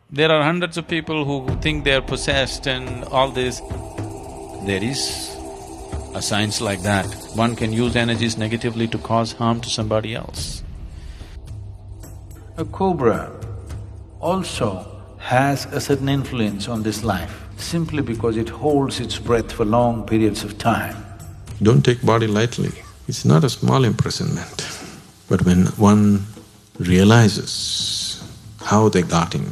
There are hundreds of people who think they are possessed and all this. There is a science like that. One can use energies negatively to cause harm to somebody else. A cobra also has a certain influence on this life simply because it holds its breath for long periods of time. Don't take body lightly. It's not a small imprisonment. But when one realizes how they got in,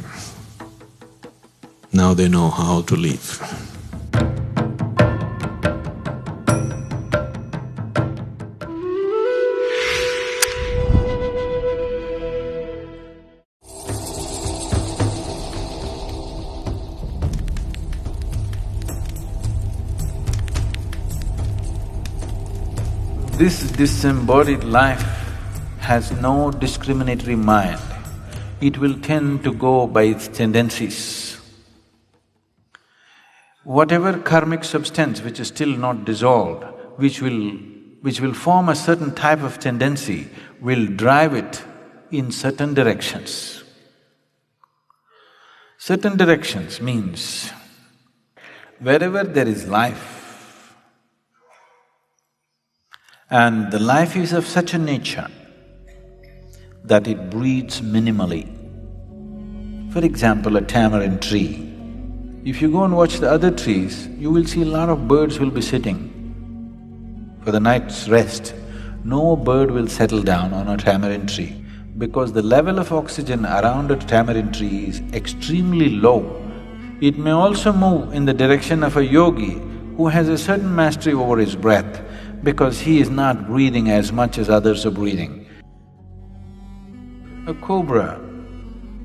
now they know how to live. This disembodied life has no discriminatory mind. It will tend to go by its tendencies. Whatever karmic substance which is still not dissolved, which will form a certain type of tendency, will drive it in certain directions. Certain directions means wherever there is life, and the life is of such a nature that it breeds minimally. For example, a tamarind tree. If you go and watch the other trees, you will see a lot of birds will be sitting for the night's rest. No bird will settle down on a tamarind tree because the level of oxygen around a tamarind tree is extremely low. It may also move in the direction of a yogi who has a certain mastery over his breath because he is not breathing as much as others are breathing. A cobra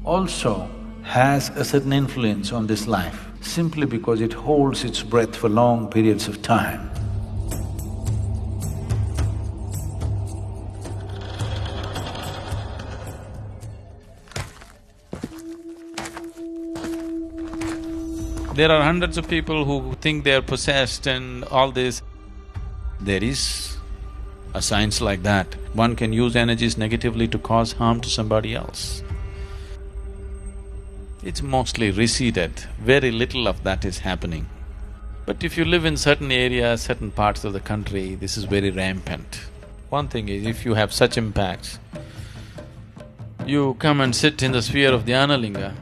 also has a certain influence on this life simply because it holds its breath for long periods of time. There are hundreds of people who think they are possessed and all this. There is a science like that. One can use energies negatively to cause harm to somebody else. It's mostly receded, very little of that is happening. But if you live in certain areas, certain parts of the country, this is very rampant. One thing is, if you have such impacts, you come and sit in the sphere of Dhyanalinga,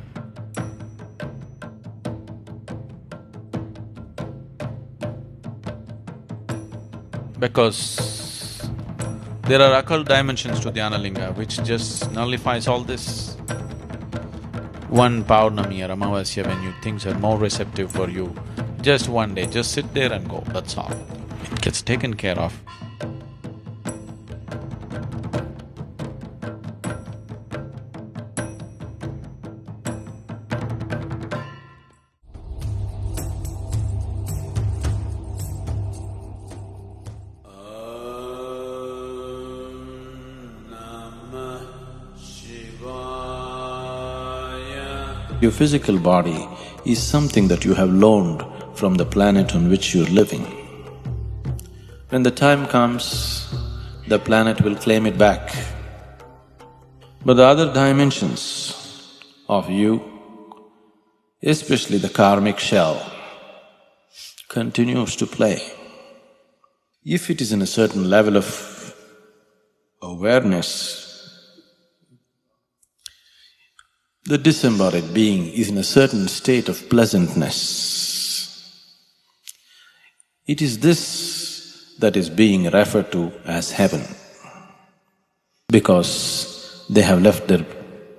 because there are occult dimensions to Dhyanalinga which just nullifies all this. One Paurnami or Amavasya when things are more receptive for you, just one day, just sit there and go, that's all. It gets taken care of. Your physical body is something that you have loaned from the planet on which you're living. When the time comes, the planet will claim it back. But the other dimensions of you, especially the karmic shell, continues to play. If it is in a certain level of awareness, the disembodied being is in a certain state of pleasantness. It is this that is being referred to as heaven, because they have left their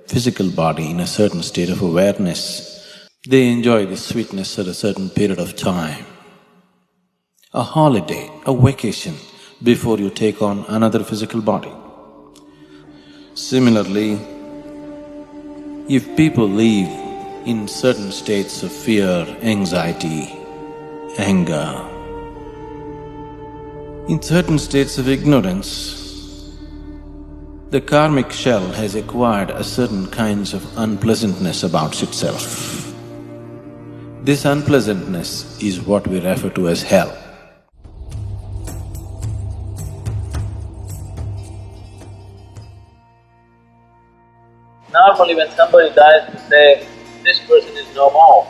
physical body in a certain state of awareness. They enjoy the sweetness at a certain period of time. A holiday, a vacation, before you take on another physical body. Similarly, if people live in certain states of fear, anxiety, anger, in certain states of ignorance, the karmic shell has acquired a certain kinds of unpleasantness about itself. This unpleasantness is what we refer to as hell. Normally when somebody dies, they say, this person is no more.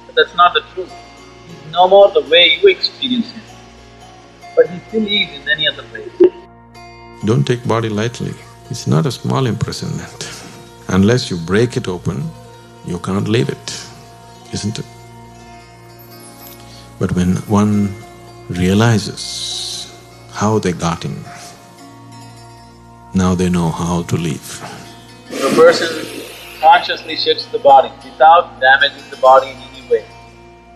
But that's not the truth. He's no more the way you experience him, but he still is in any other place. Don't take body lightly. It's not a small imprisonment. Unless you break it open, you can't leave it, isn't it? But when one realizes how they got in, now they know how to leave. If a person consciously sheds the body without damaging the body in any way,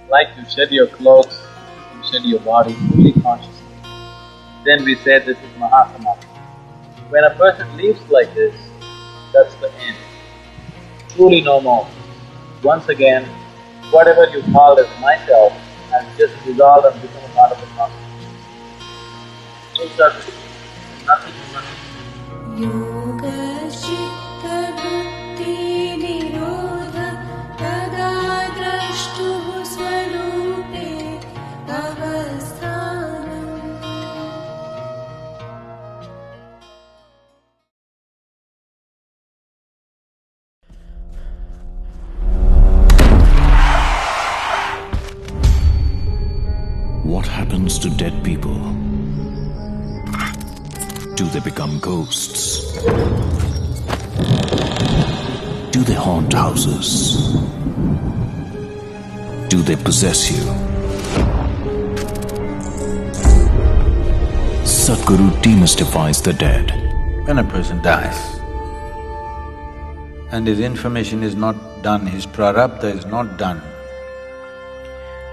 like you shed your clothes, you shed your body fully consciously, then we say this is Mahasamadhi. When a person lives like this, that's the end. Truly no more. Once again, whatever you called as myself has just dissolved and become a part of the consciousness. So that's it. Nothing much. योगश्चित्तवृत्तिनिरोधः तदा द्रष्टुः स्वरूपे अवस्थानम्। What happens to dead people? Do they become ghosts? Do they haunt houses? Do they possess you? Sadhguru demystifies the dead. When a person dies and his information is not done, his prarabdha is not done,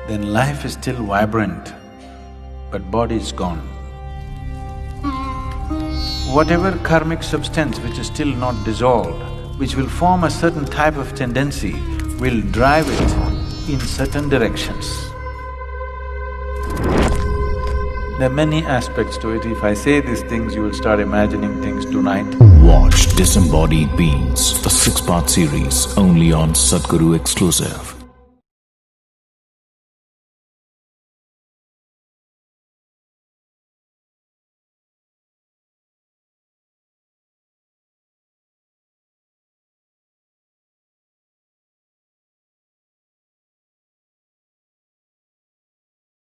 then life is still vibrant, but body is gone. Whatever karmic substance which is still not dissolved, which will form a certain type of tendency, will drive it in certain directions. There are many aspects to it. If I say these things, you will start imagining things tonight. Watch Disembodied Beings, a 6-part series only on Sadhguru Exclusive.